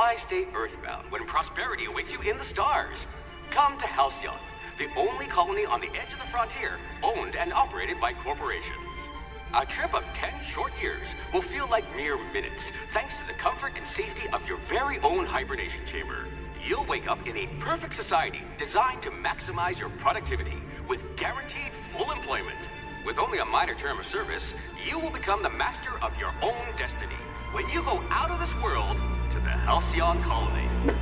Why stay earthbound when prosperity awaits you in the stars? Come to Halcyon, the only colony on the edge of the frontier, owned and operated by corporations. A trip of 10 short years will feel like mere minutes, thanks to the comfort and safety of your very own hibernation chamber. You'll wake up in a perfect society designed to maximize your productivity with guaranteed full employment. With only a minor term of service, you will become the master of your own destiny when you go out of this world to the Halcyon colony.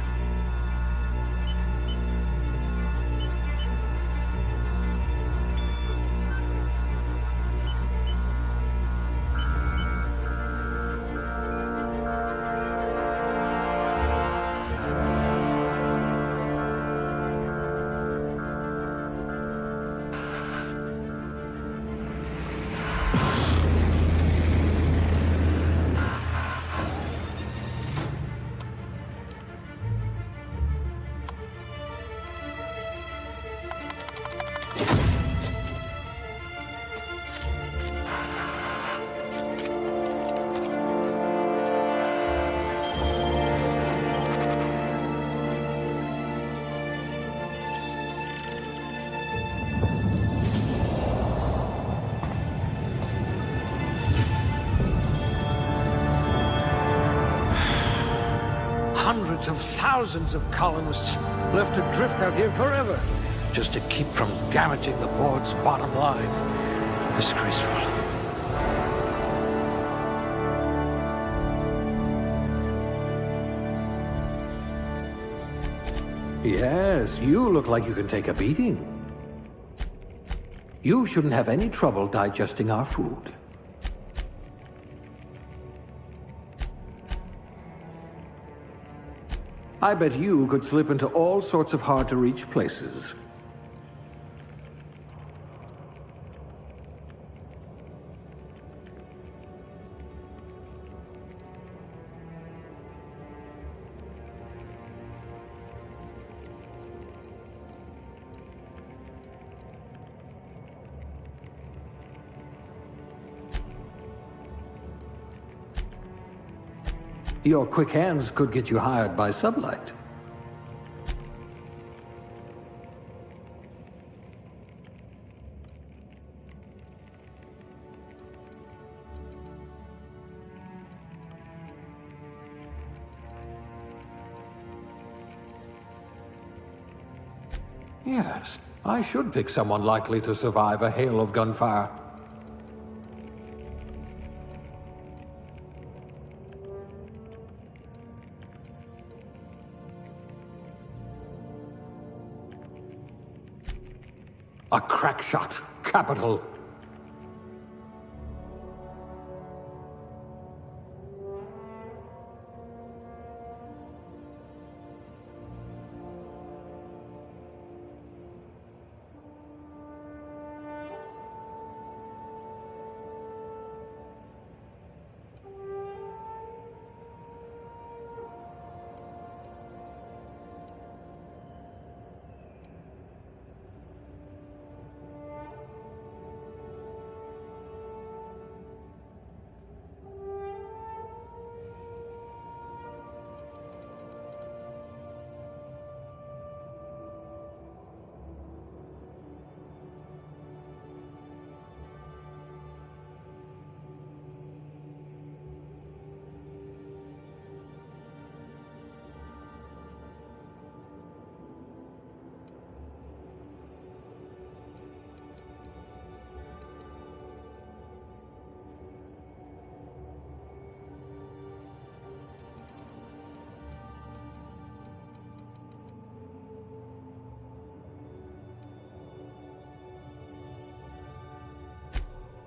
Hundreds of thousands of colonists left adrift out here forever, just to keep from damaging the board's bottom line. Disgraceful. Yes, you look like you can take a beating. You shouldn't have any trouble digesting our food. I bet you could slip into all sorts of hard-to-reach places. Your quick hands could get you hired by Sublight. Yes, I should pick someone likely to survive a hail of gunfire. A crack shot. Capital.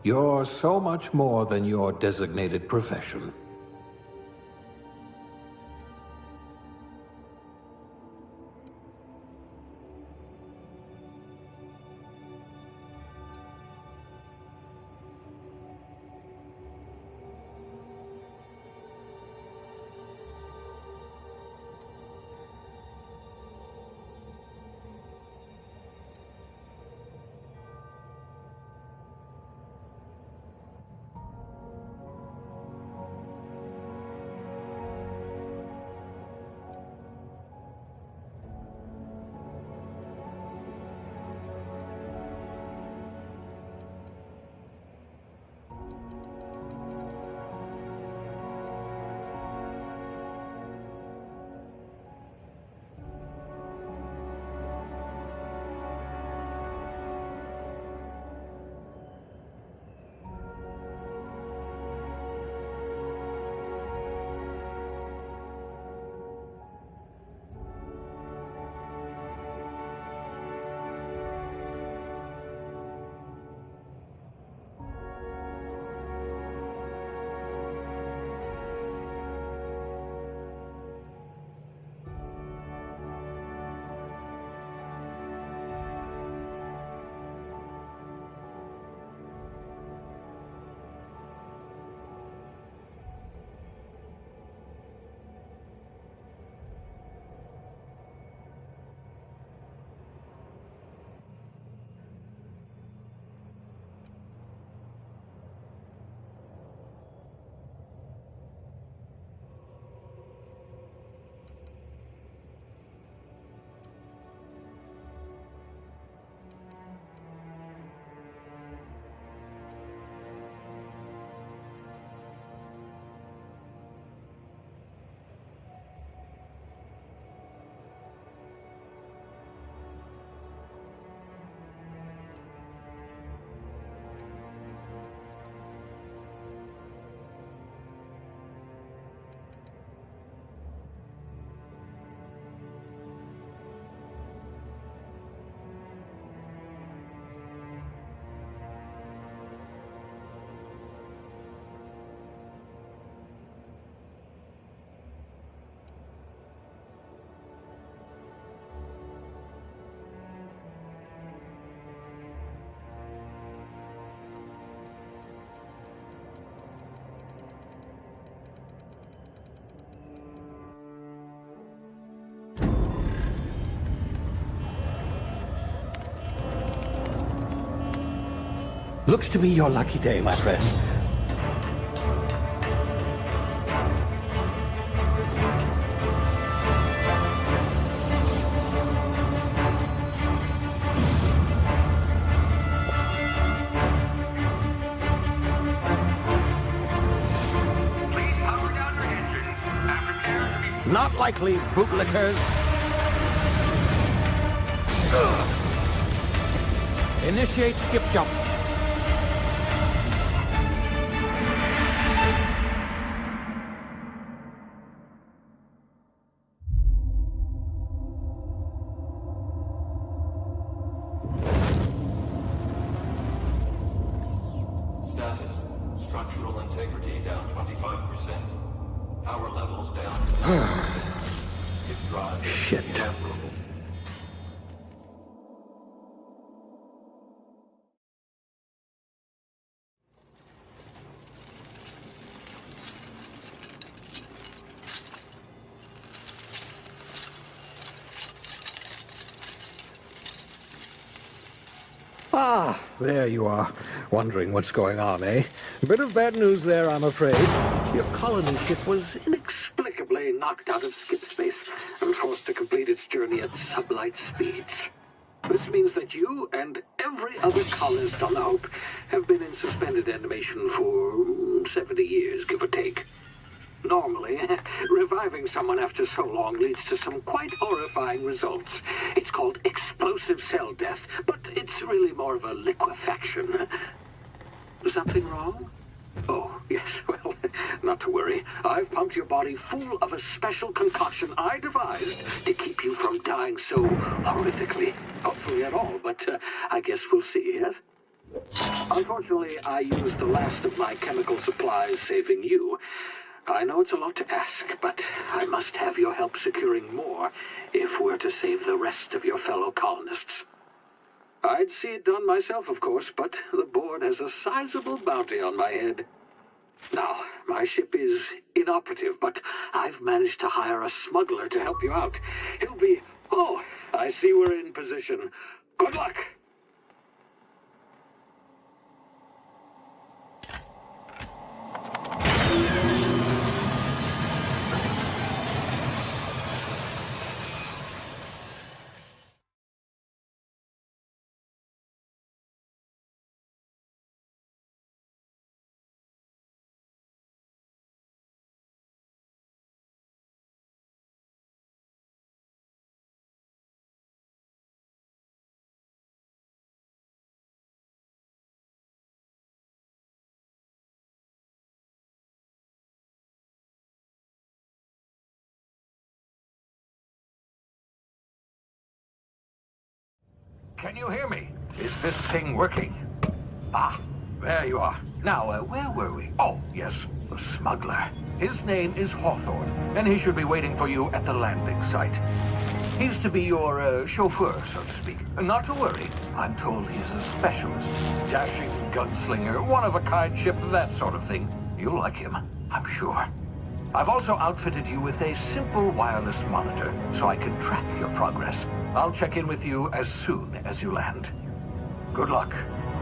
You're so much more than your designated profession. Looks to be your lucky day, my friend. Please power down your engines and prepare to be... Not likely, bootlickers. Initiate skip jump. Status. Structural integrity down 25%. Power levels down to 90%. Skip drive. Shit. Inoperable. Ah, there you are. Wondering what's going on, eh? A bit of bad news there, I'm afraid. Your colony ship was inexplicably knocked out of skip space and forced to complete its journey at sublight speeds. This means that you and every other colonist on the Hope have been in suspended animation for 70 years, give or take. Normally, reviving someone after so long leads to some quite horrifying results. It's called explosive cell death, but it's really more of a liquefaction. Something wrong? Oh, yes, well, not to worry. I've pumped your body full of a special concoction I devised to keep you from dying so horrifically. Hopefully at all, but I guess we'll see, yes? Unfortunately, I used the last of my chemical supplies saving you. I know it's a lot to ask, but I must have your help securing more if we're to save the rest of your fellow colonists. I'd see it done myself, of course, but the board has a sizable bounty on my head. Now, my ship is inoperative, but I've managed to hire a smuggler to help you out. He'll be... Oh, I see we're in position. Good luck! Can you hear me? Is this thing working? Ah, there you are. Now, where were we? Oh, yes, the smuggler. His name is Hawthorne, and he should be waiting for you at the landing site. He's to be your chauffeur, so to speak. Not to worry. I'm told he's a specialist. Dashing gunslinger, one-of-a-kind ship, that sort of thing. You'll like him, I'm sure. I've also outfitted you with a simple wireless monitor, so I can track your progress. I'll check in with you as soon as you land. Good luck.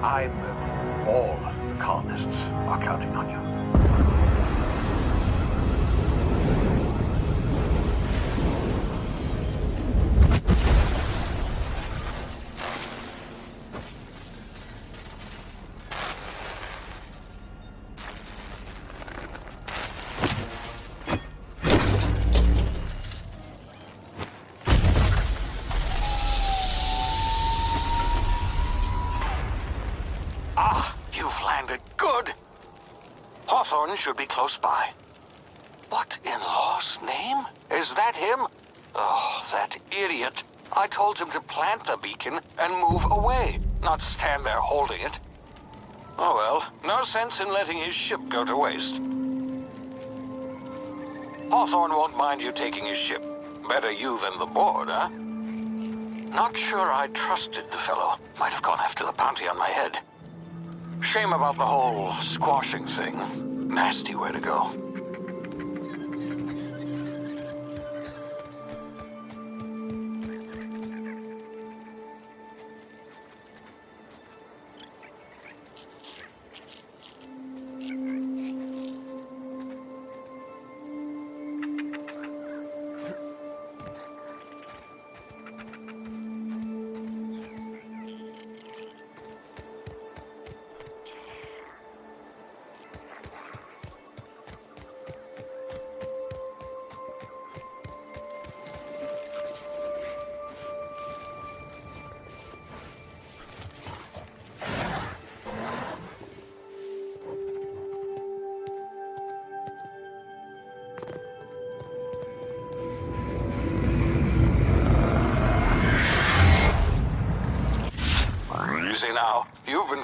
All the colonists are counting on you. Should be close by. What in law's name? Is that him? Oh, that idiot. I told him to plant the beacon and move away, not stand there holding it. Oh well, no sense in letting his ship go to waste. Hawthorne won't mind you taking his ship. Better you than the board, huh? Not sure I trusted the fellow. Might have gone after the bounty on my head. Shame about the whole squashing thing. Nasty way to go.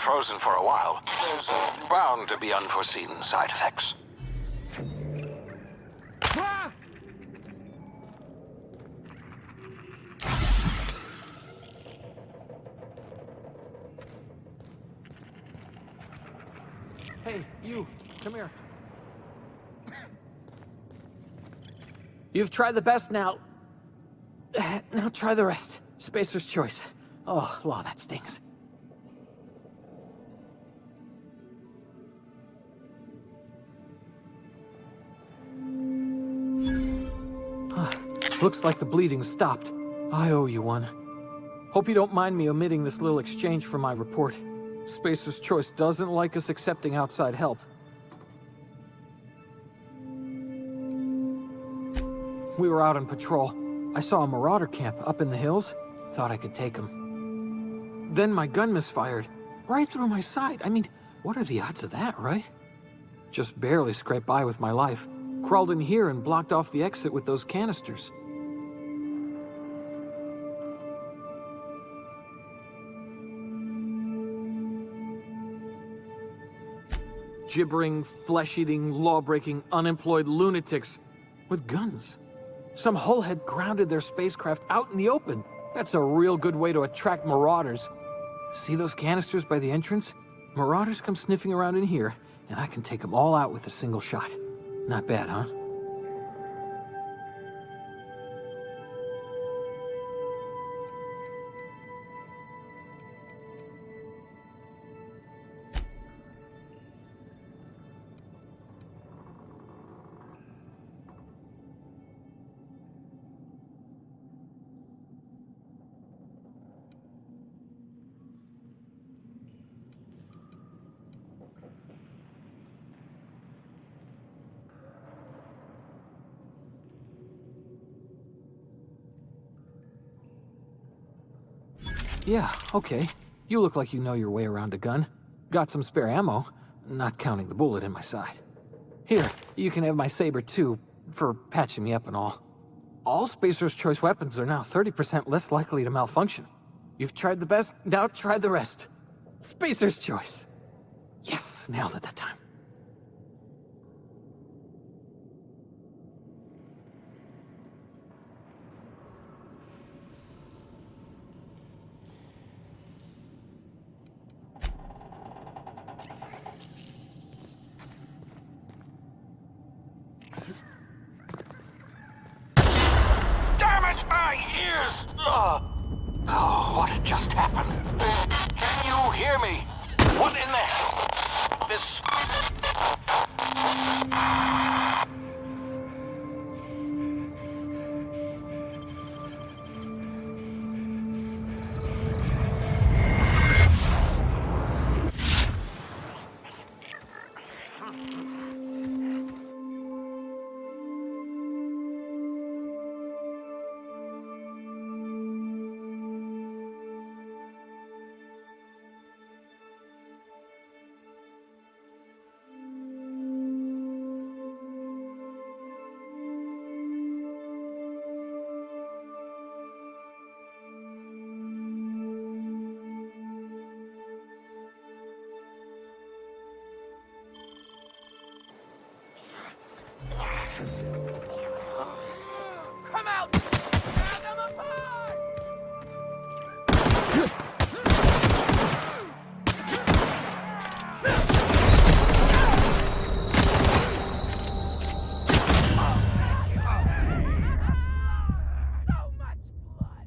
frozen for a while. There's bound to be unforeseen side effects. Hey, you, come here. You've tried the best now. Now try the rest. Spacer's choice. Oh, law, that stings. Looks like the bleeding stopped. I owe you one. Hope you don't mind me omitting this little exchange from my report. Spacer's choice doesn't like us accepting outside help. We were out on patrol. I saw a marauder camp up in the hills. Thought I could take him. Then my gun misfired. Right through my side. I mean, what are the odds of that, right? Just barely scraped by with my life. Crawled in here and blocked off the exit with those canisters. Gibbering, flesh-eating, law-breaking, unemployed lunatics with guns. Some hullhead grounded their spacecraft out in the open. That's a real good way to attract marauders. See those canisters by the entrance? Marauders come sniffing around in here, and I can take them all out with a single shot. Not bad, huh? Yeah, okay. You look like you know your way around a gun. Got some spare ammo, not counting the bullet in my side. Here, you can have my saber too, for patching me up and all. All Spacer's Choice weapons are now 30% less likely to malfunction. You've tried the best, now try the rest. Spacer's Choice. Yes, nailed it that time. Oh, what just happened? Can you hear me? What in the hell? This... Come out! Tear them apart! So much blood!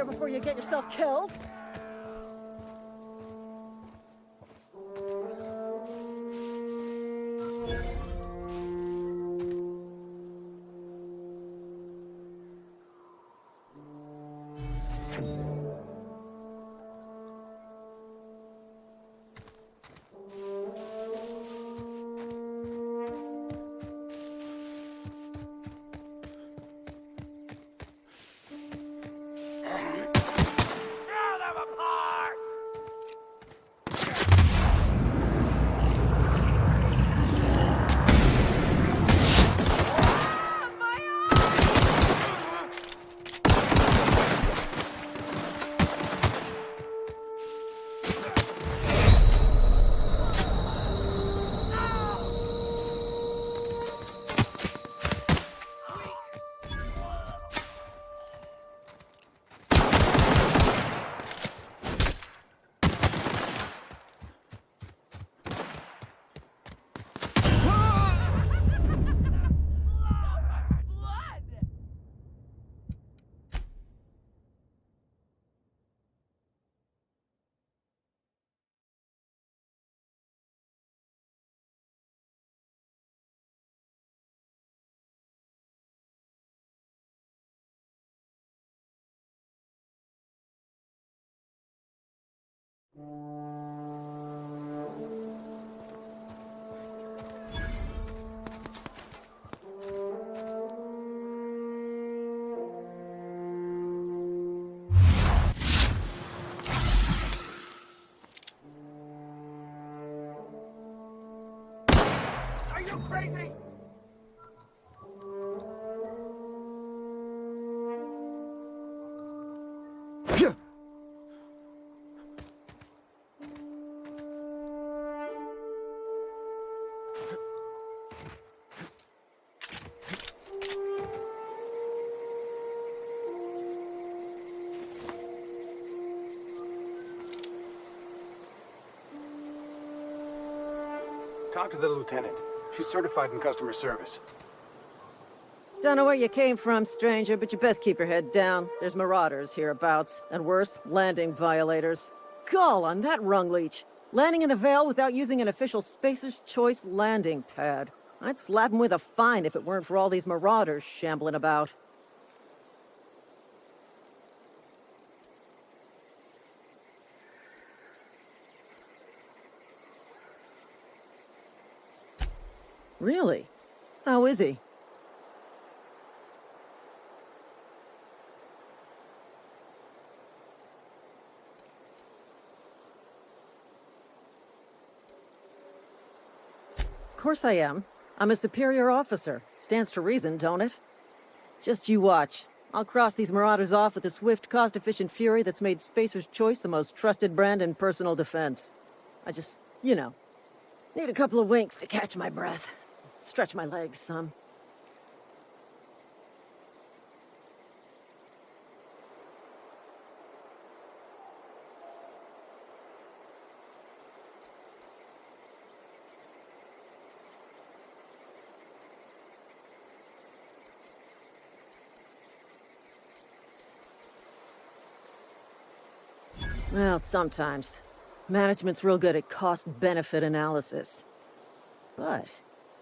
here before you get yourself killed. Talk to the lieutenant. She's certified in customer service. Don't know where you came from, stranger, but you best keep your head down. There's marauders hereabouts, and worse, landing violators. Gall on that rung leech. Landing in the Vale without using an official Spacer's Choice landing pad. I'd slap him with a fine if it weren't for all these marauders shambling about. Really? How is he? Of course I am. I'm a superior officer. Stands to reason, don't it? Just you watch. I'll cross these marauders off with a swift, cost-efficient fury that's made Spacer's Choice the most trusted brand in personal defense. I just, need a couple of winks to catch my breath. Stretch my legs some. Well, sometimes. Management's real good at cost-benefit analysis. But,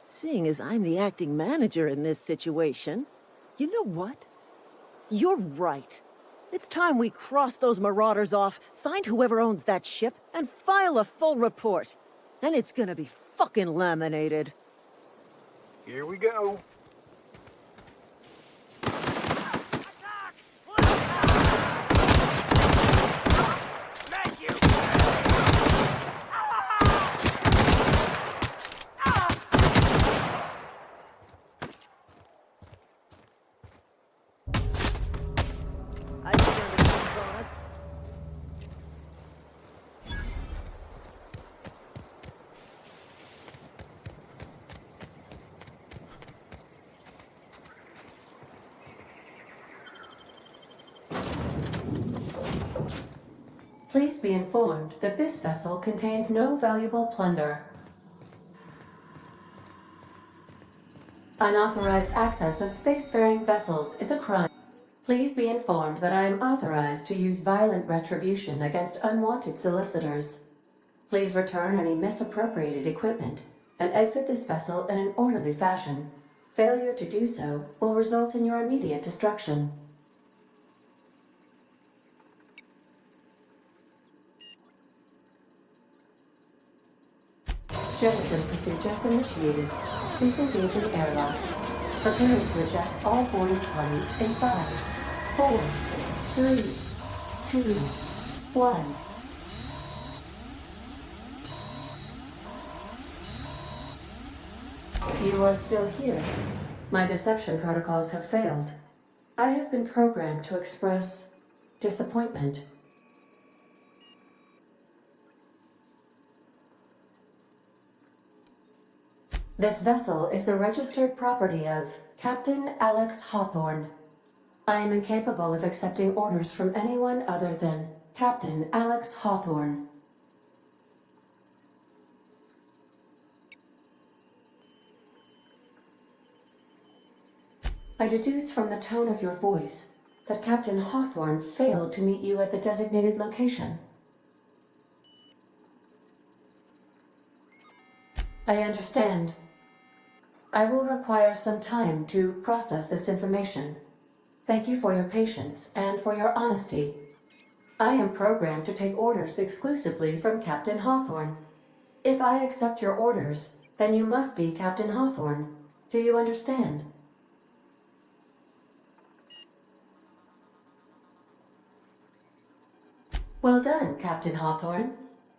seeing as I'm the acting manager in this situation, you know what? You're right. It's time we cross those marauders off, find whoever owns that ship, and file a full report. Then it's gonna be fucking laminated. Here we go. Please be informed that this vessel contains no valuable plunder. Unauthorized access of spacefaring vessels is a crime. Please be informed that I am authorized to use violent retribution against unwanted solicitors. Please return any misappropriated equipment and exit this vessel in an orderly fashion. Failure to do so will result in your immediate destruction. Jettison procedures initiated. Please engage in airlock. Preparing to eject all boarding parties in 5, 4, 3, 2, 1. You are still here. My deception protocols have failed. I have been programmed to express disappointment. This vessel is the registered property of Captain Alex Hawthorne. I am incapable of accepting orders from anyone other than Captain Alex Hawthorne. I deduce from the tone of your voice that Captain Hawthorne failed to meet you at the designated location. I understand. I will require some time to process this information. Thank you for your patience and for your honesty. I am programmed to take orders exclusively from Captain Hawthorne. If I accept your orders, then you must be Captain Hawthorne. Do you understand? Well done, Captain Hawthorne.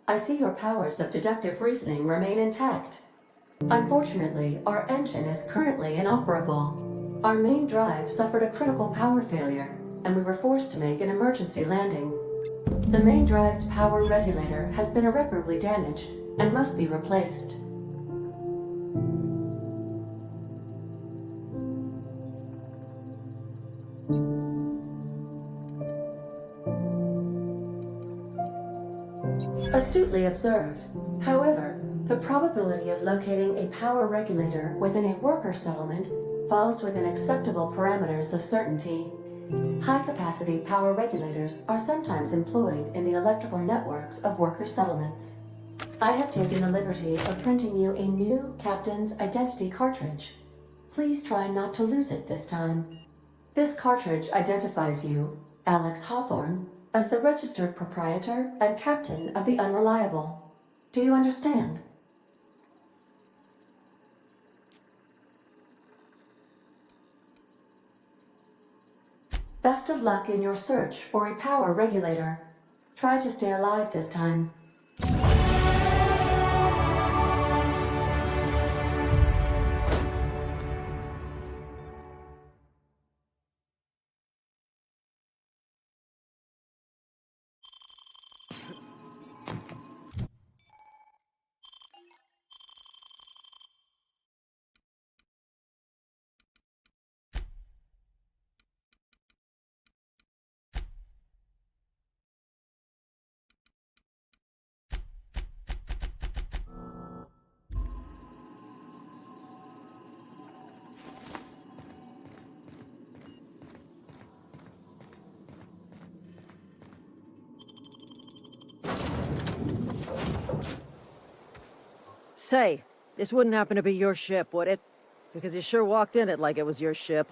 I see your powers of deductive reasoning remain intact. Unfortunately, our engine is currently inoperable. Our main drive suffered a critical power failure, and we were forced to make an emergency landing. The main drive's power regulator has been irreparably damaged and must be replaced. Astutely observed. However, the probability of locating a power regulator within a worker settlement falls within acceptable parameters of certainty. High-capacity power regulators are sometimes employed in the electrical networks of worker settlements. I have taken the liberty of printing you a new Captain's Identity cartridge. Please try not to lose it this time. This cartridge identifies you, Alex Hawthorne, as the registered proprietor and captain of the Unreliable. Do you understand? Best of luck in your search for a power regulator. Try to stay alive this time. Say, this wouldn't happen to be your ship, would it? Because you sure walked in it like it was your ship.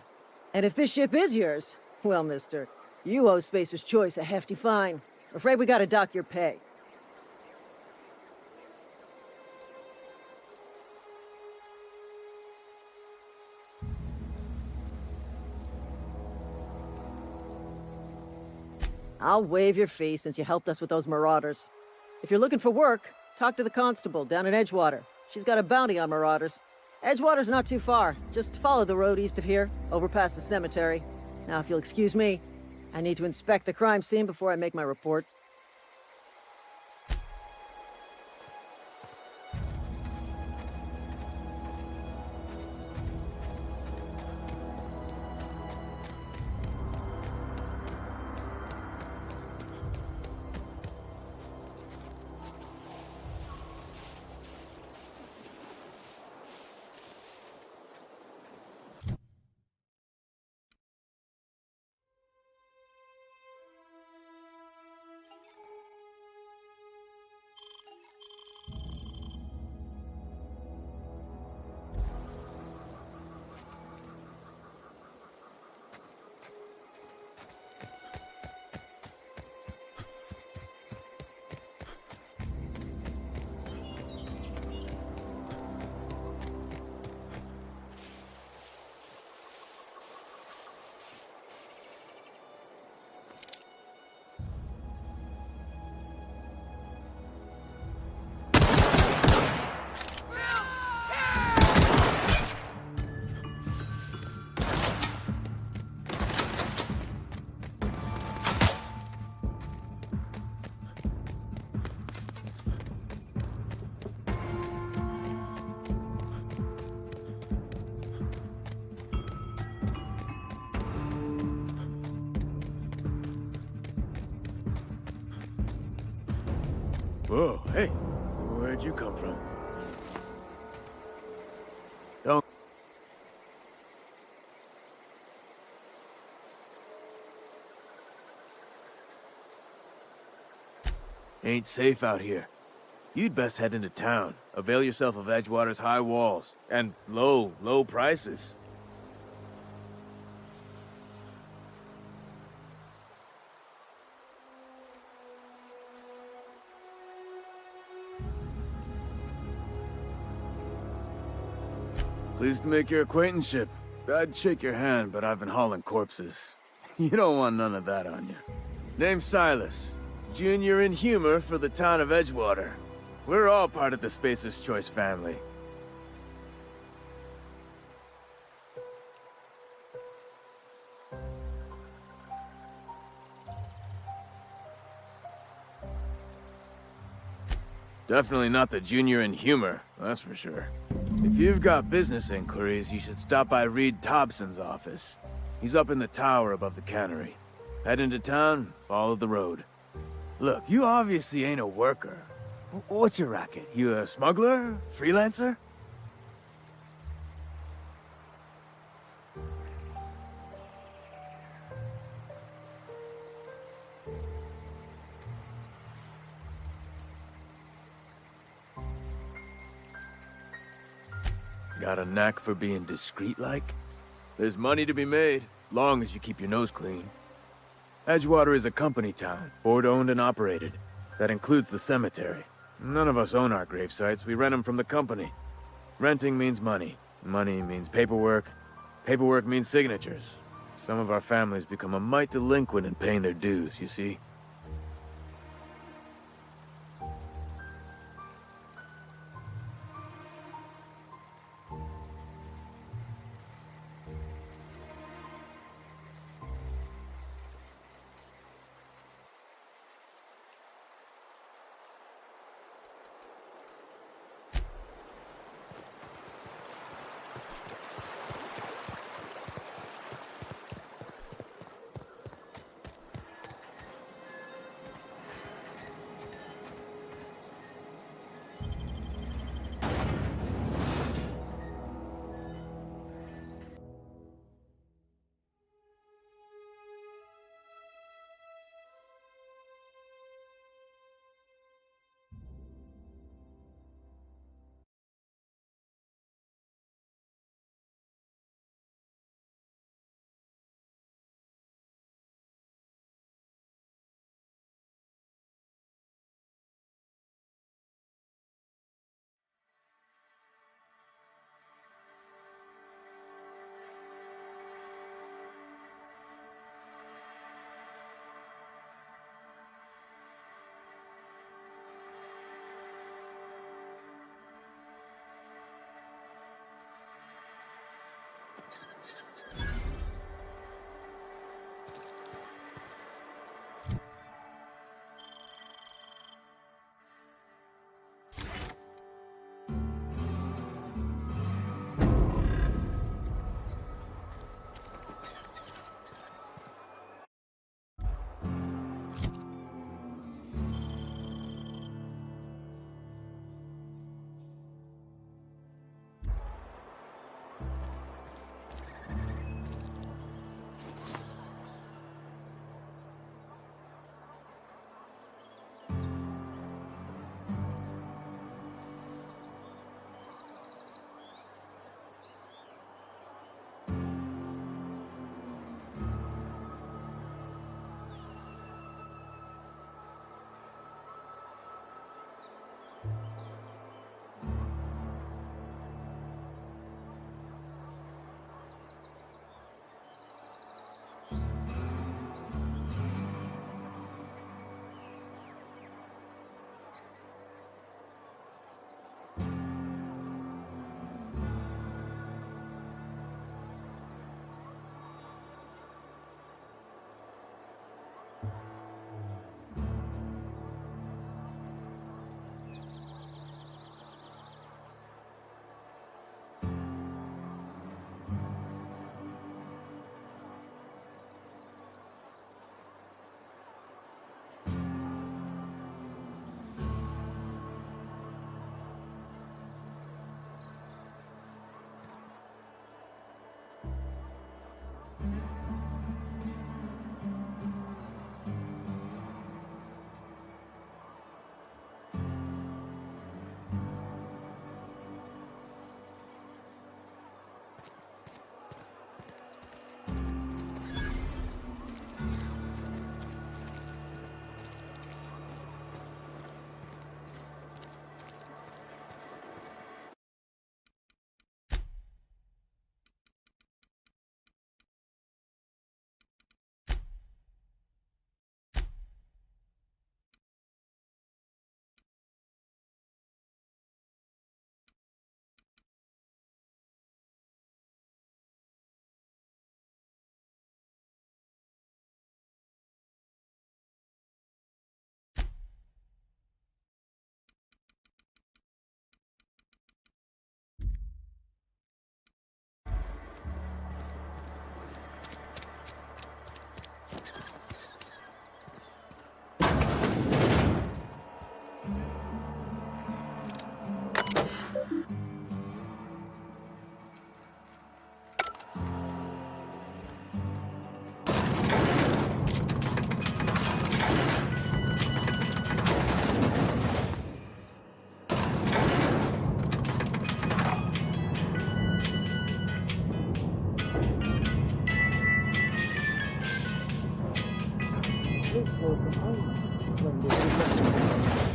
And if this ship is yours, well, mister, you owe Spacer's Choice a hefty fine. Afraid we gotta dock your pay. I'll waive your fee since you helped us with those marauders. If you're looking for work, talk to the constable down in Edgewater. She's got a bounty on marauders. Edgewater's not too far. Just follow the road east of here, over past the cemetery. Now, if you'll excuse me, I need to inspect the crime scene before I make my report. Whoa, hey, where'd you come from? Don't... Ain't safe out here. You'd best head into town. Avail yourself of Edgewater's high walls and low prices. Pleased to make your acquaintanceship. I'd shake your hand, but I've been hauling corpses. You don't want none of that on you. Name's Silas. Junior in humor for the town of Edgewater. We're all part of the Spacer's Choice family. Definitely not the junior in humor, that's for sure. If you've got business inquiries, you should stop by Reed Thompson's office. He's up in the tower above the cannery. Head into town, follow the road. Look, you obviously ain't a worker. What's your racket? You a smuggler? Freelancer? Got a knack for being discreet-like? There's money to be made, long as you keep your nose clean. Edgewater is a company town, board-owned and operated. That includes the cemetery. None of us own our gravesites, we rent them from the company. Renting means money. Money means paperwork. Paperwork means signatures. Some of our families become a mite delinquent in paying their dues, you see?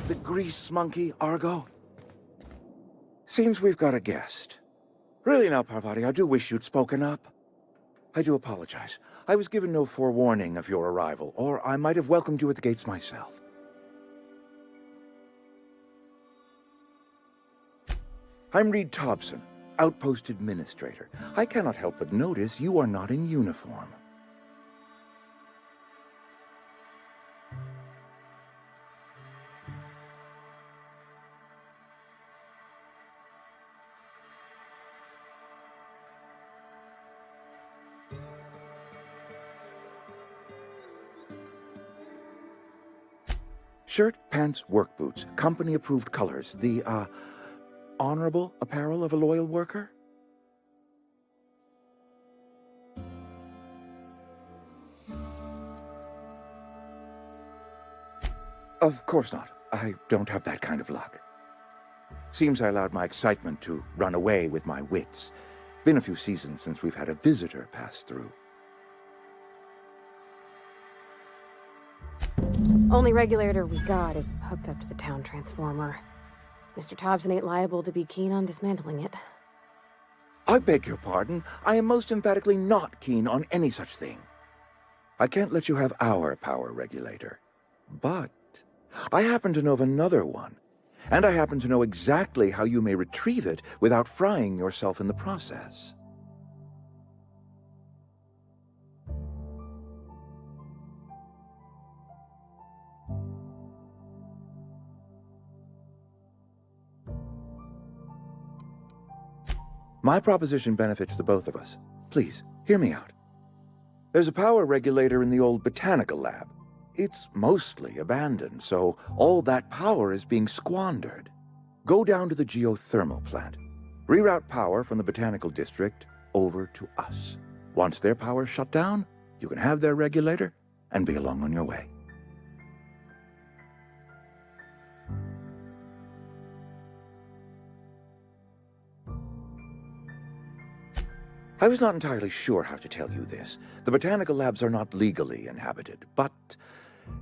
The grease monkey, Argo? Seems we've got a guest. Really now, Parvati, I do wish you'd spoken up. I do apologize. I was given no forewarning of your arrival, or I might have welcomed you at the gates myself. I'm Reed Thompson, Outpost Administrator. I cannot help but notice you are not in uniform. Shirt, pants, work boots, company-approved colors. The, honorable apparel of a loyal worker? Of course not. I don't have that kind of luck. Seems I allowed my excitement to run away with my wits. Been a few seasons since we've had a visitor pass through. Only regulator we got is hooked up to the town transformer. Mr. Thompson ain't liable to be keen on dismantling it. I beg your pardon. I am most emphatically not keen on any such thing. I can't let you have our power regulator. But I happen to know of another one, and I happen to know exactly how you may retrieve it without frying yourself in the process. My proposition benefits the both of us. Please, hear me out. There's a power regulator in the old botanical lab. It's mostly abandoned, so all that power is being squandered. Go down to the geothermal plant. Reroute power from the botanical district over to us. Once their power's shut down, you can have their regulator and be along on your way. I was not entirely sure how to tell you this. The botanical labs are not legally inhabited, but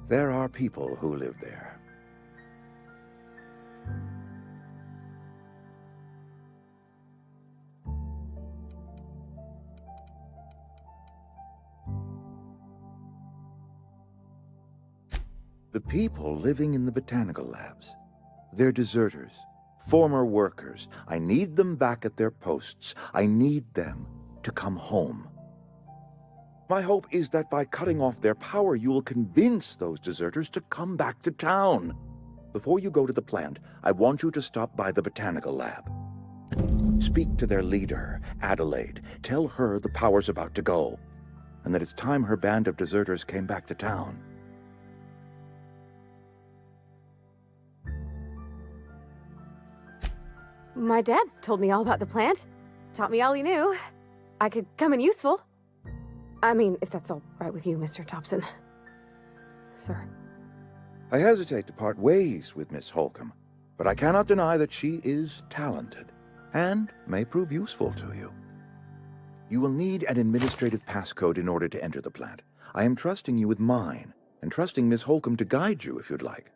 there are people who live there. The people living in the botanical labs, they're deserters, former workers. I need them back at their posts. I need them to come home. My hope is that by cutting off their power, you will convince those deserters to come back to town. Before you go to the plant, I want you to stop by the botanical lab. Speak to their leader, Adelaide. Tell her the power's about to go, and that it's time her band of deserters came back to town. My dad told me all about the plant. Taught me all he knew. I could come in useful. I mean, if that's all right with you, Mr. Thompson. Sir. I hesitate to part ways with Miss Holcomb, but I cannot deny that she is talented and may prove useful to you. You will need an administrative passcode in order to enter the plant. I am trusting you with mine, and trusting Miss Holcomb to guide you if you'd like.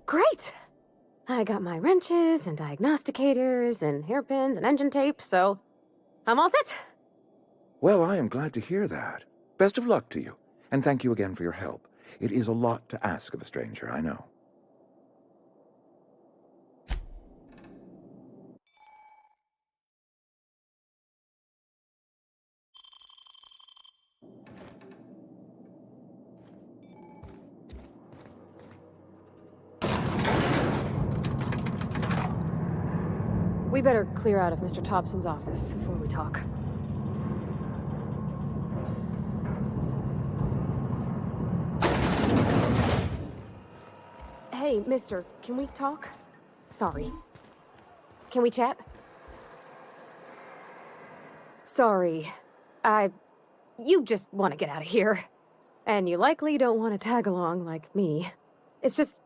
Great! I got my wrenches and diagnosticators and hairpins and engine tape, so I'm all set. Well, I am glad to hear that. Best of luck to you, and thank you again for your help. It is a lot to ask of a stranger, I know. We better clear out of Mr. Thompson's office before we talk. Hey, mister, can we talk? Sorry. Can we chat? Sorry. You just want to get out of here. And you likely don't want to tag along like me. It's just,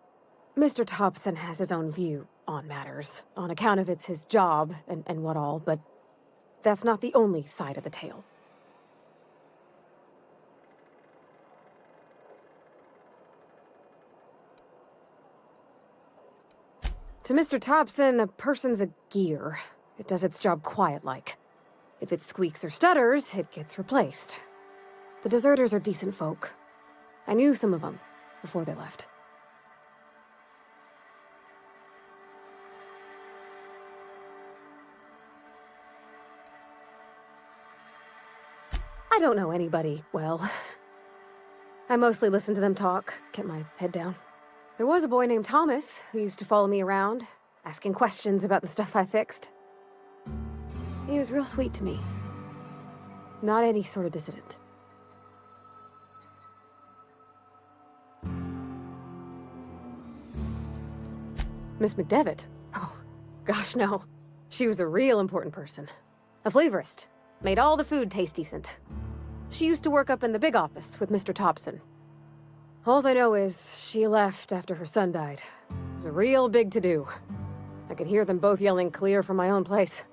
Mr. Thompson has his own view on matters, on account of it's his job and what all, but that's not the only side of the tale. To Mr. Thompson, a person's a gear. It does its job quiet-like. If it squeaks or stutters, it gets replaced. The deserters are decent folk. I knew some of them before they left. I don't know anybody well. I mostly listen to them talk, kept my head down. There was a boy named Thomas who used to follow me around, asking questions about the stuff I fixed. He was real sweet to me. Not any sort of dissident. Miss McDevitt? Oh, gosh no. She was a real important person. A flavorist. Made all the food taste decent. She used to work up in the big office with Mr. Thompson. Alls I know is she left after her son died. It was a real big to-do. I could hear them both yelling clear from my own place.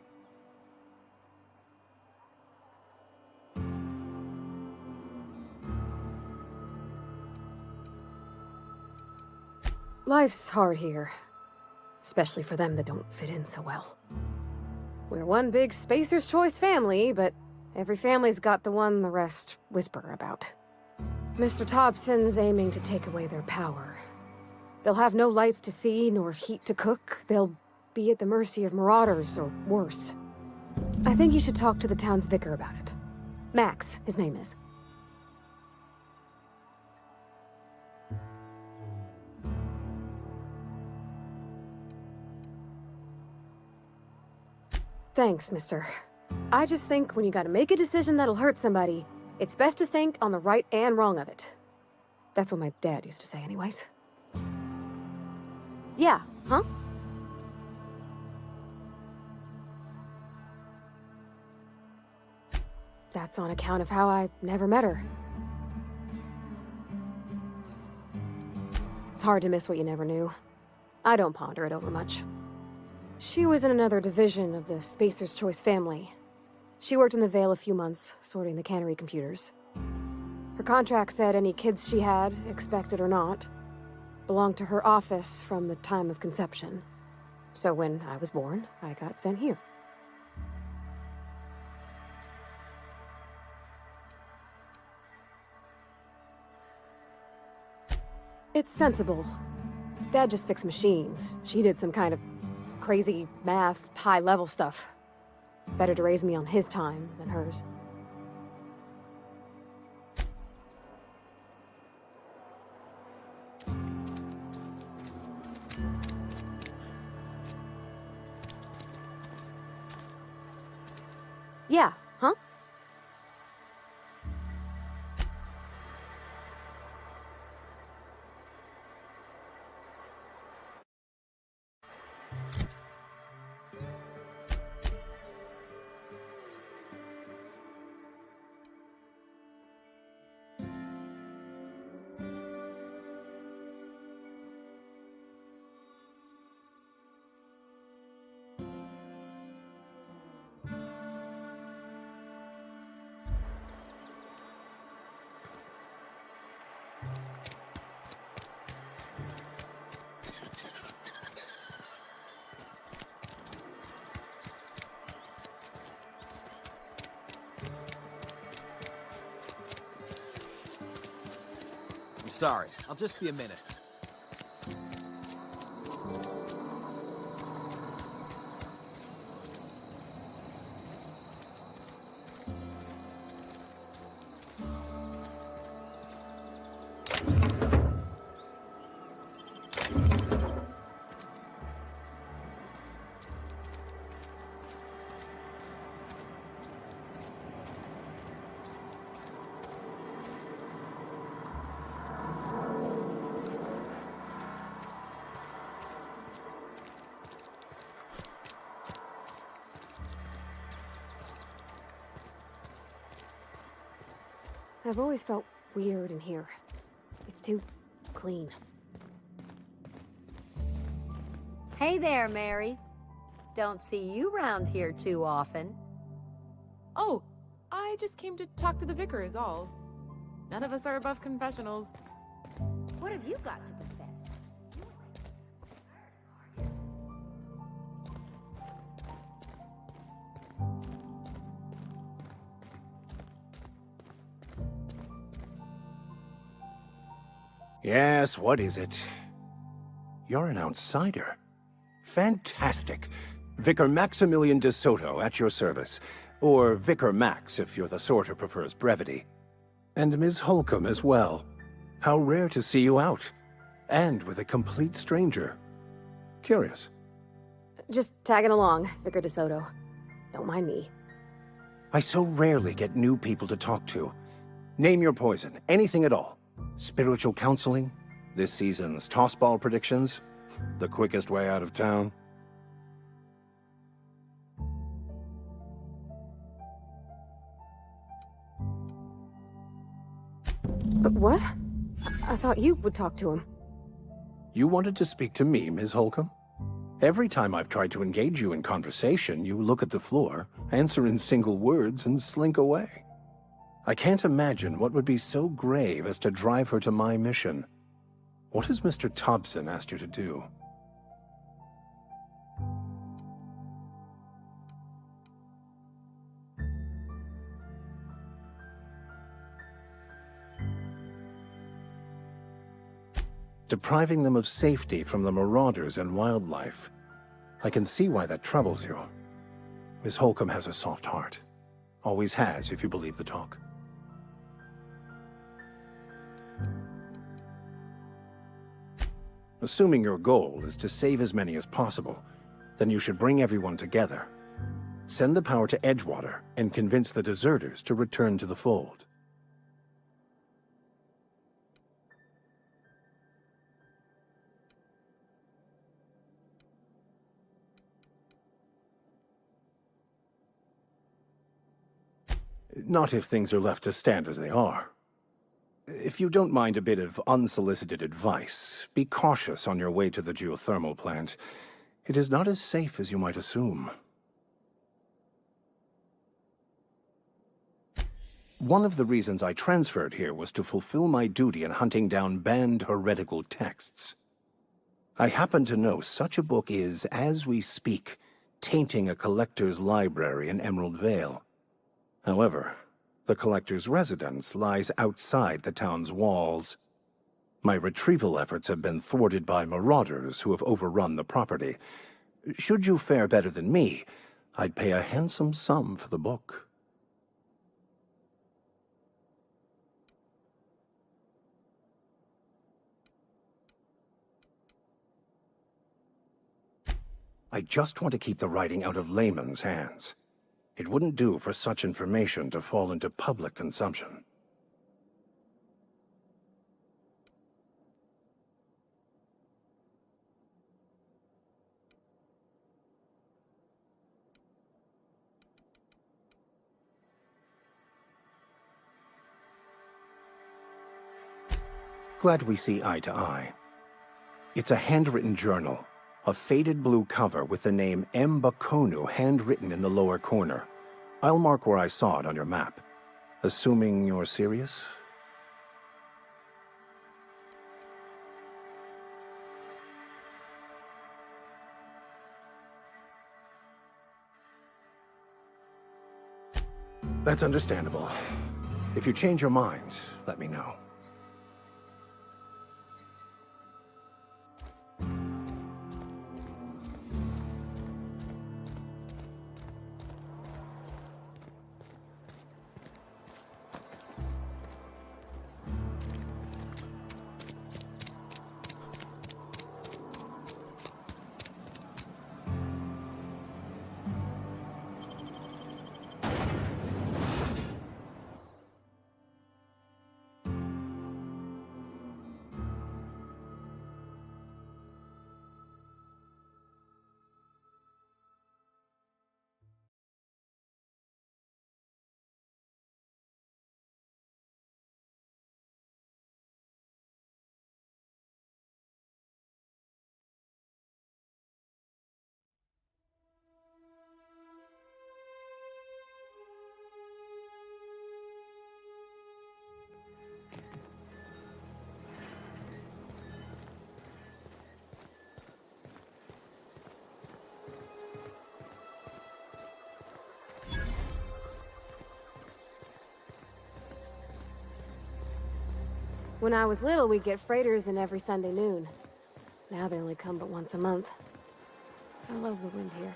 Life's hard here. Especially for them that don't fit in so well. We're one big Spacer's Choice family, but every family's got the one the rest whisper about. Mr. Thompson's aiming to take away their power. They'll have no lights to see, nor heat to cook. They'll be at the mercy of marauders, or worse. I think you should talk to the town's vicar about it. Max, his name is. Thanks, mister. I just think when you gotta make a decision that'll hurt somebody, it's best to think on the right and wrong of it. That's what my dad used to say anyways. Yeah, huh? That's on account of how I never met her. It's hard to miss what you never knew. I don't ponder it over much. She was in another division of the Spacer's Choice family. She worked in the Vale a few months, sorting the cannery computers. Her contract said any kids she had, expected or not, belonged to her office from the time of conception. So when I was born, I got sent here. It's sensible. Dad just fixed machines. She did some kind of crazy math, high-level stuff. Better to raise me on his time than hers. Yeah, huh? Sorry, I'll just be a minute. I've always felt weird in here. It's too clean. Hey there, Mary. Don't see you round here too often. Oh, I just came to talk to the vicar is all. None of us are above confessionals. What have you got to confess? Yes, what is it? You're an outsider. Fantastic. Vicar Maximilian de Soto at your service. Or Vicar Max if you're the sort who prefers brevity. And Ms. Holcomb as well. How rare to see you out. And with a complete stranger. Curious. Just tagging along, Vicar de Soto. Don't mind me. I so rarely get new people to talk to. Name your poison, anything at all. Spiritual counseling? This season's tossball predictions? The quickest way out of town? What? I thought you would talk to him. You wanted to speak to me, Ms. Holcomb? Every time I've tried to engage you in conversation, you look at the floor, answer in single words, and slink away. I can't imagine what would be so grave as to drive her to my mission. What has Mr. Thompson asked you to do? Depriving them of safety from the marauders and wildlife. I can see why that troubles you. Miss Holcomb has a soft heart. Always has, if you believe the talk. Assuming your goal is to save as many as possible, then you should bring everyone together. Send the power to Edgewater and convince the deserters to return to the fold. Not if things are left to stand as they are. If you don't mind a bit of unsolicited advice, be cautious on your way to the geothermal plant. It is not as safe as you might assume. One of the reasons I transferred here was to fulfill my duty in hunting down banned heretical texts. I happen to know such a book is, as we speak, tainting a collector's library in Emerald Vale. However, the collector's residence lies outside the town's walls. My retrieval efforts have been thwarted by marauders who have overrun the property. Should you fare better than me, I'd pay a handsome sum for the book. I just want to keep the writing out of layman's hands. It wouldn't do for such information to fall into public consumption. Glad we see eye to eye. It's a handwritten journal. A faded blue cover with the name M. Bakonu handwritten in the lower corner. I'll mark where I saw it on your map. Assuming you're serious? That's understandable. If you change your mind, let me know. When I was little, we'd get freighters in every Sunday noon. Now they only come but once a month. I love the wind here.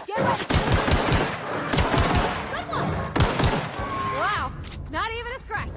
Good one! Wow, not even a scratch.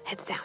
Heads down.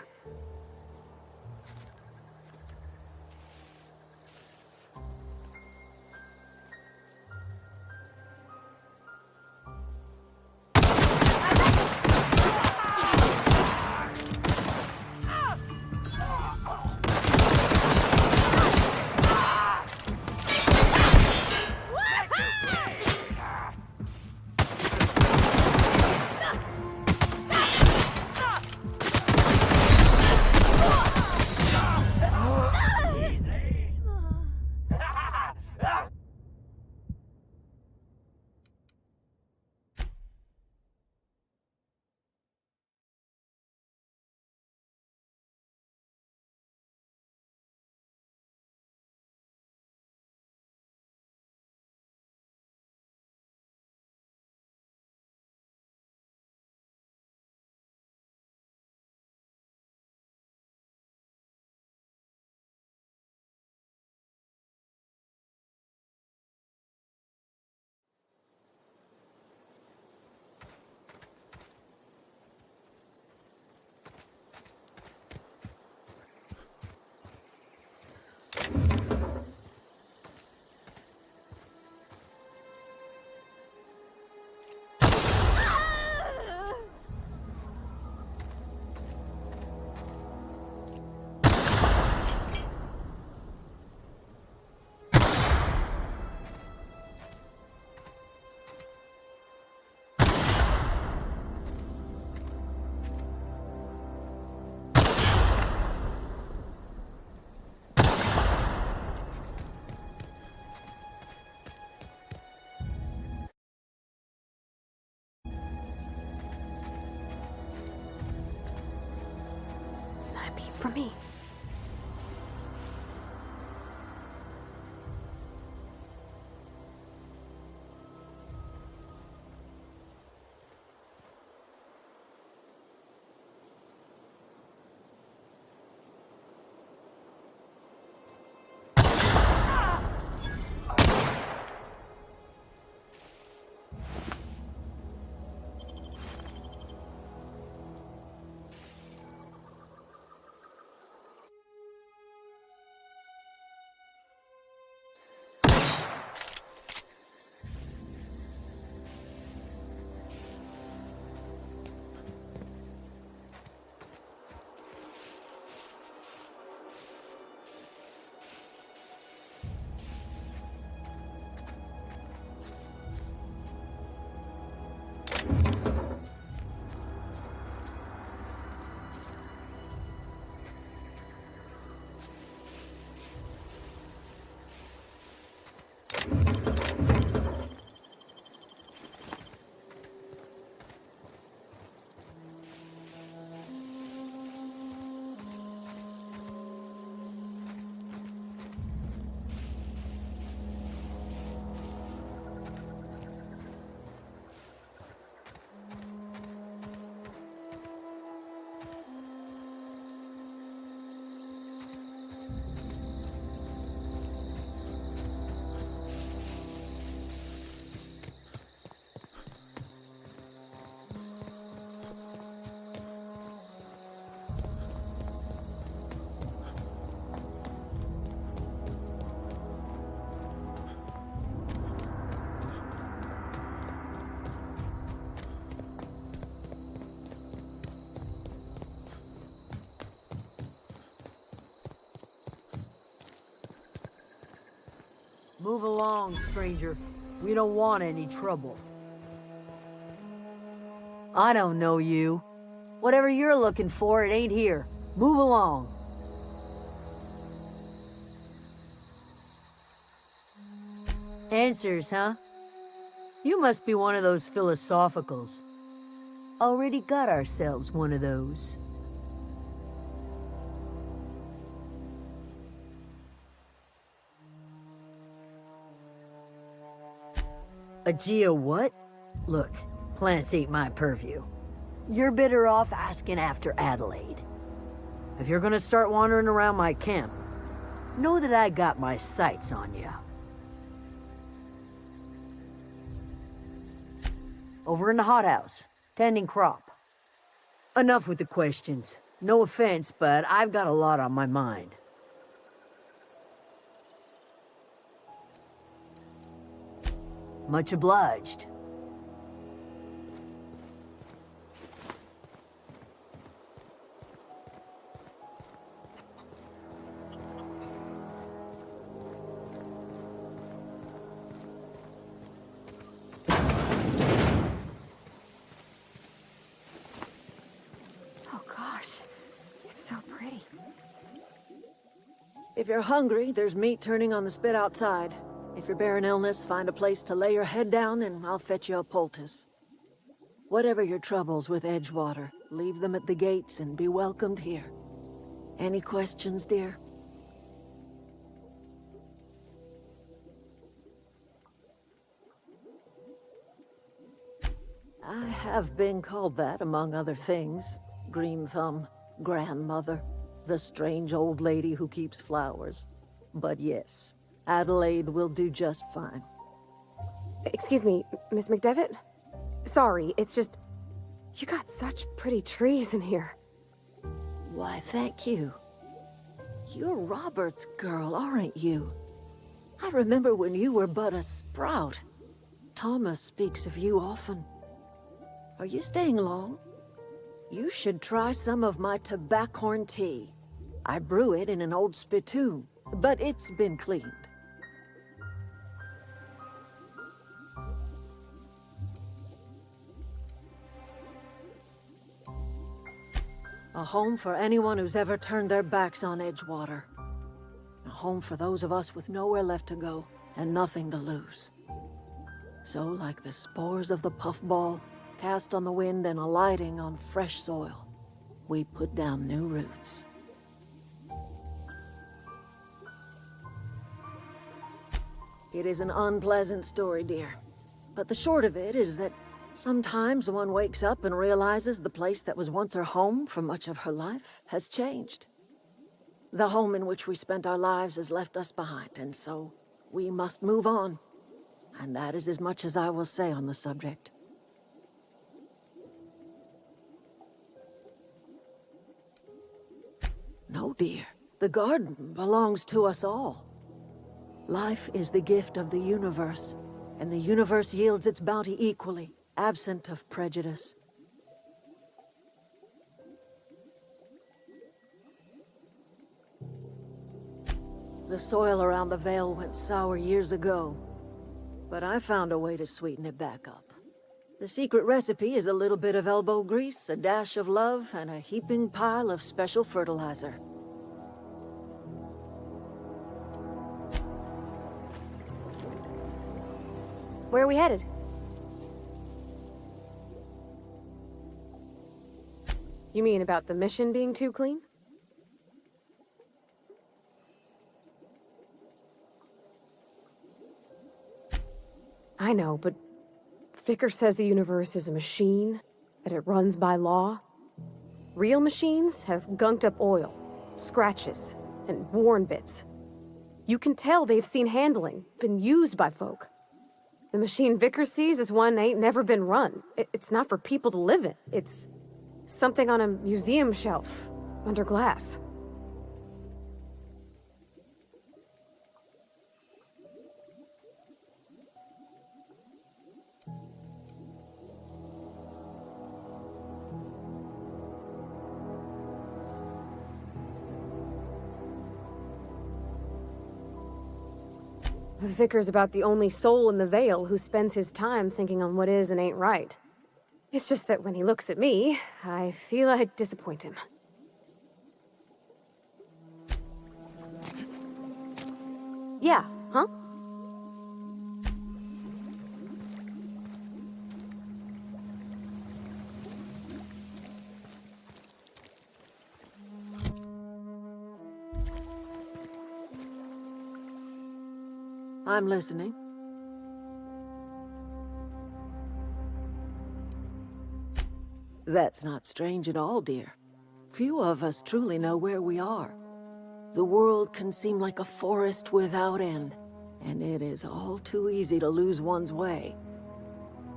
Not a peep from me. Move along, stranger. We don't want any trouble. I don't know you. Whatever you're looking for, it ain't here. Move along. Answers, huh? You must be one of those philosophicals. Already got ourselves one of those. A geo what? Look, plants ain't my purview. You're better off asking after Adelaide. If you're gonna start wandering around my camp, know that I got my sights on you. Over in the hothouse, tending crop. Enough with the questions. No offense, but I've got a lot on my mind. Much obliged. Oh gosh, it's so pretty. If you're hungry, there's meat turning on the spit outside. If you're bearing illness, find a place to lay your head down and I'll fetch you a poultice. Whatever your troubles with Edgewater, leave them at the gates and be welcomed here. Any questions, dear? I have been called that, among other things. Green Thumb, grandmother, the strange old lady who keeps flowers. But yes, Adelaide will do just fine. Excuse me, Miss McDevitt? Sorry, it's just... You got such pretty trees in here. Why, thank you. You're Robert's girl, aren't you? I remember when you were but a sprout. Thomas speaks of you often. Are you staying long? You should try some of my tobaccorn tea. I brew it in an old spittoon, but it's been cleaned. A home for anyone who's ever turned their backs on Edgewater. A home for those of us with nowhere left to go and nothing to lose. So, like the spores of the puffball, cast on the wind and alighting on fresh soil, we put down new roots. It is an unpleasant story, dear. But the short of it is that sometimes one wakes up and realizes the place that was once her home for much of her life has changed. The home in which we spent our lives has left us behind, and so we must move on. And that is as much as I will say on the subject. No, dear. The garden belongs to us all. Life is the gift of the universe, and the universe yields its bounty equally, absent of prejudice. The soil around the Vale went sour years ago, but I found a way to sweeten it back up. The secret recipe is a little bit of elbow grease, a dash of love, and a heaping pile of special fertilizer. Where are we headed? You mean about the mission being too clean? I know, but Vicker says the universe is a machine, that it runs by law. Real machines have gunked up oil, scratches, and worn bits. You can tell they've seen handling, been used by folk. The machine Vicker sees is one ain't never been run. It's not for people to live in. It's something on a museum shelf, under glass. Vicar's about the only soul in the Vale who spends his time thinking on what is and ain't right. It's just that when he looks at me, I feel I disappoint him. Yeah, huh? I'm listening. That's not strange at all, dear. Few of us truly know where we are. The world can seem like a forest without end, and it is all too easy to lose one's way.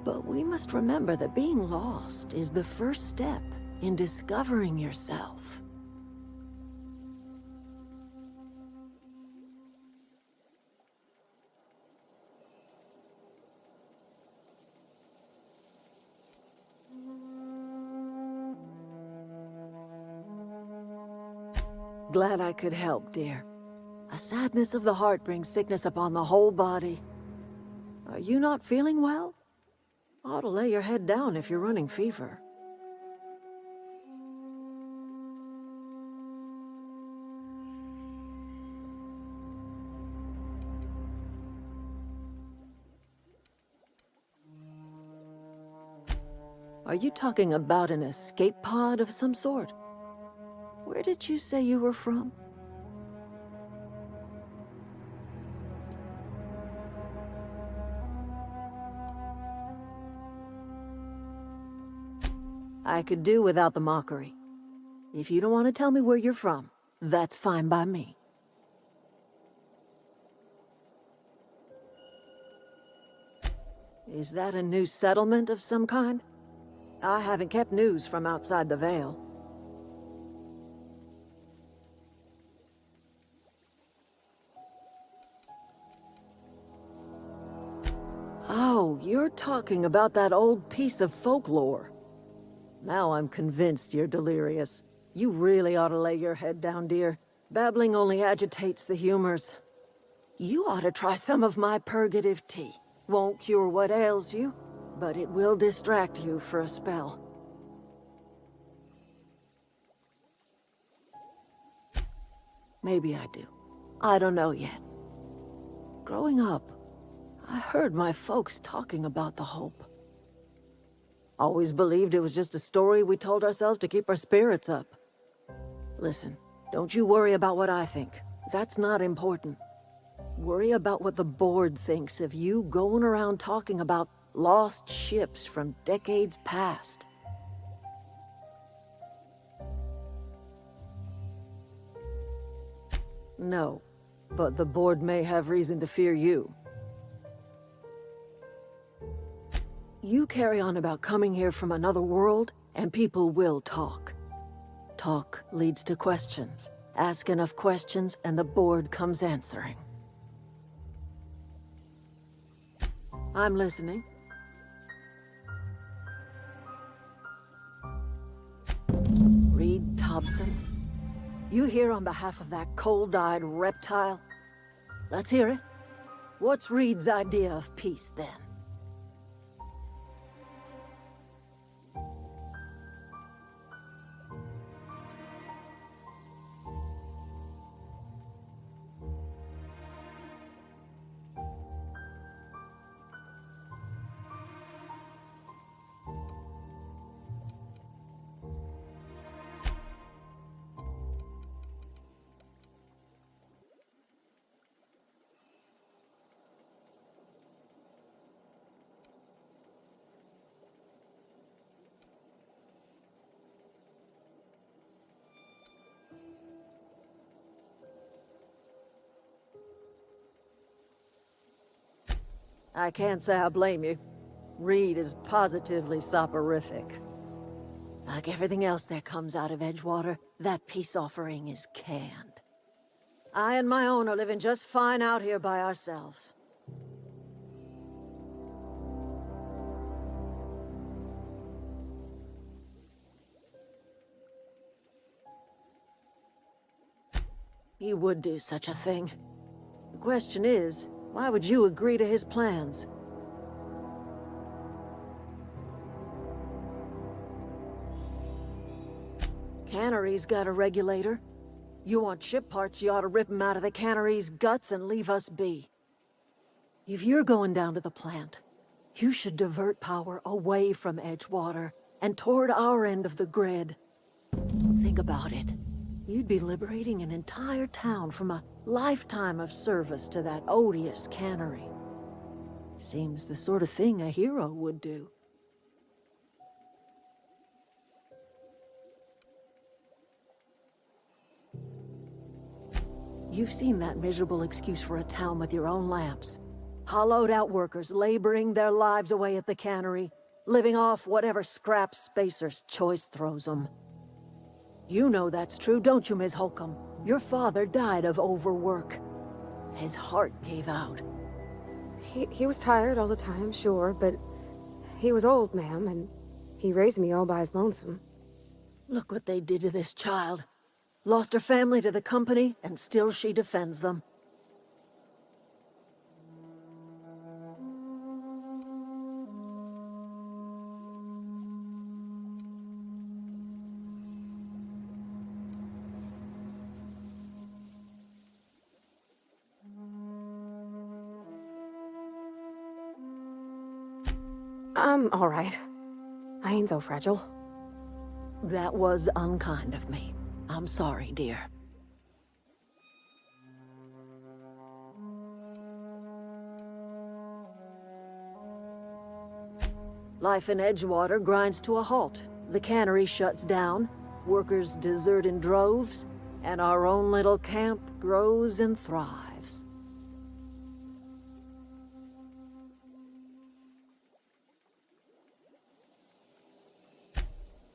But we must remember that being lost is the first step in discovering yourself. Glad I could help, dear. A sadness of the heart brings sickness upon the whole body. Are you not feeling well? Ought to lay your head down if you're running fever. Are you talking about an escape pod of some sort? Where did you say you were from? I could do without the mockery. If you don't want to tell me where you're from, that's fine by me. Is that a new settlement of some kind? I haven't kept news from outside the Vale. Oh, you're talking about that old piece of folklore. Now I'm convinced you're delirious. You really ought to lay your head down, dear. Babbling only agitates the humors. You ought to try some of my purgative tea. Won't cure what ails you, but it will distract you for a spell. Maybe I do. I don't know yet. Growing up, I heard my folks talking about the Hope. Always believed it was just a story we told ourselves to keep our spirits up. Listen, don't you worry about what I think. That's not important. Worry about what the board thinks of you going around talking about lost ships from decades past. No, but the board may have reason to fear you. You carry on about coming here from another world, and people will talk. Talk leads to questions. Ask enough questions, and the board comes answering. I'm listening. Reed Thompson? You here on behalf of that cold-eyed reptile? Let's hear it. What's Reed's idea of peace, then? I can't say I blame you. Reed is positively soporific. Like everything else that comes out of Edgewater, that peace offering is canned. I and my own are living just fine out here by ourselves. He would do such a thing. The question is, Why would you agree to his plans? Cannery's got a regulator. You want ship parts, you ought to rip 'em out of the cannery's guts and leave us be. If you're going down to the plant, you should divert power away from Edgewater and toward our end of the grid. Think about it. You'd be liberating an entire town from a lifetime of service to that odious cannery. Seems the sort of thing a hero would do. You've seen that miserable excuse for a town with your own lamps. Hollowed out workers laboring their lives away at the cannery, living off whatever scraps Spacer's choice throws them. You know that's true, don't you, Ms. Holcomb? Your father died of overwork. His heart gave out. He was tired all the time, sure, but he was old, ma'am, and he raised me all by his lonesome. Look what they did to this child. Lost her family to the company, and still she defends them. I'm all right. I ain't so fragile. That was unkind of me. I'm sorry, dear. Life in Edgewater grinds to a halt. The cannery shuts down, workers desert in droves, and our own little camp grows and thrives.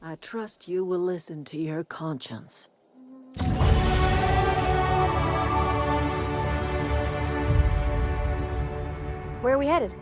I trust you will listen to your conscience. Where are we headed?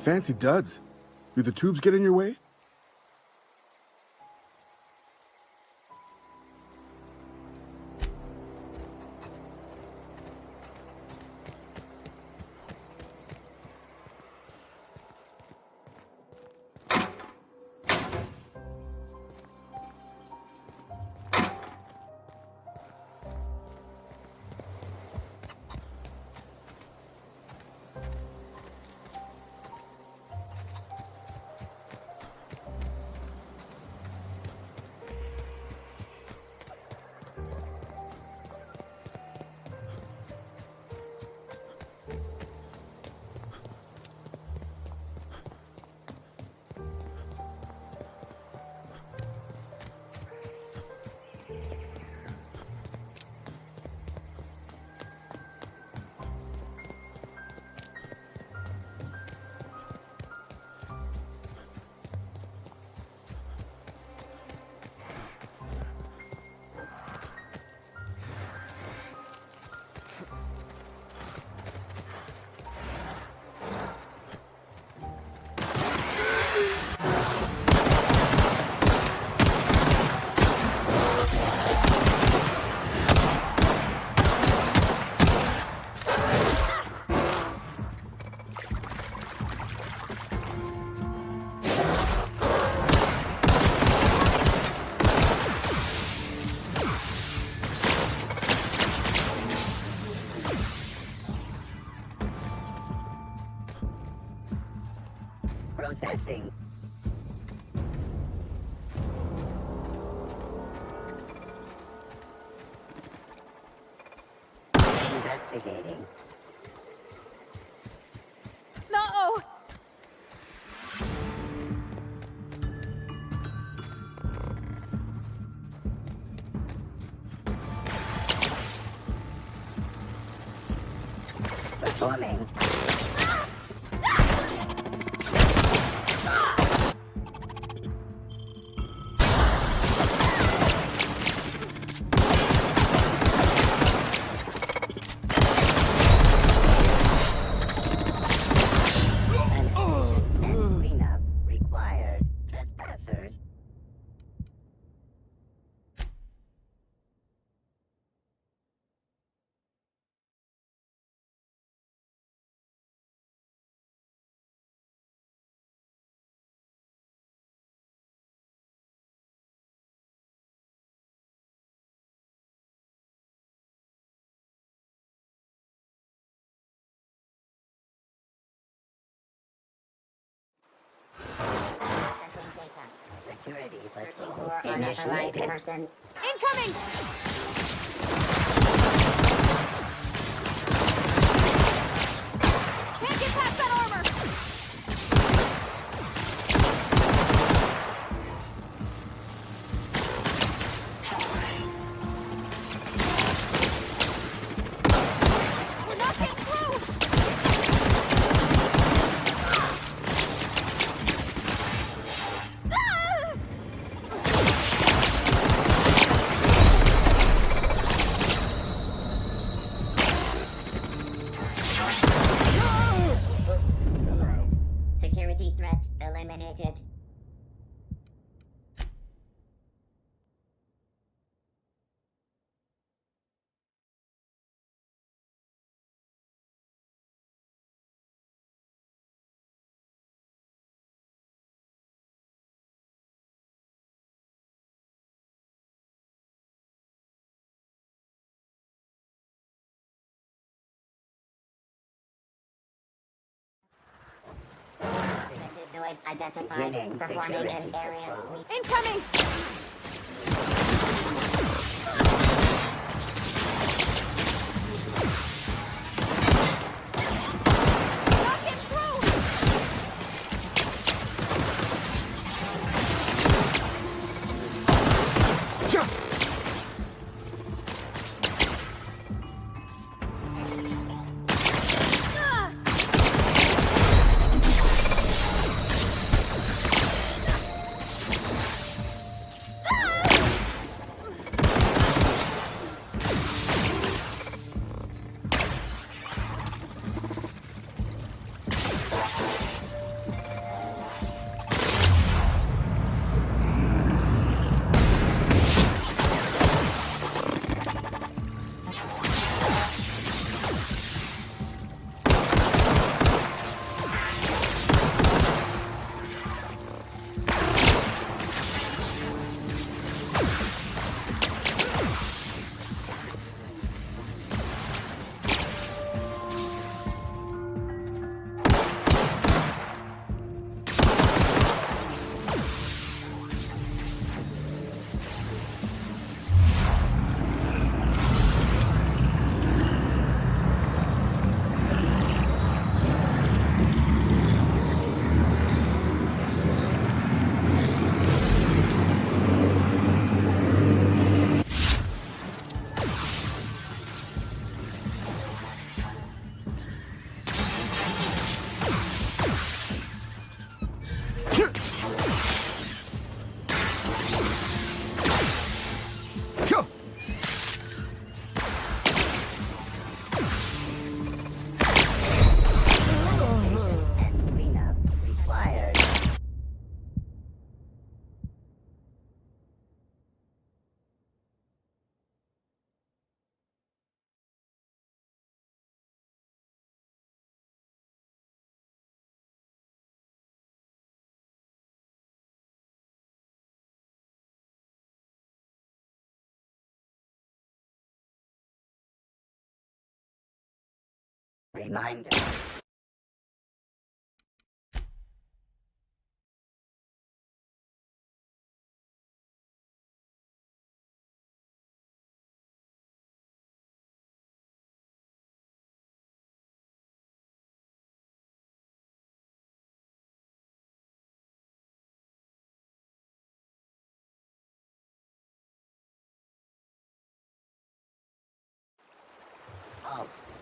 Fancy duds. Do the tubes get in your way? Processing. Investigating. No! Performing. Cleanup required. Trespassers. Security, initiated. Persons. Incoming! Can't get past that armor! We're not getting through! Security threat eliminated. Noise identified. Performing in area. Incoming! Not get through! Reminder.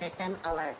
System alert.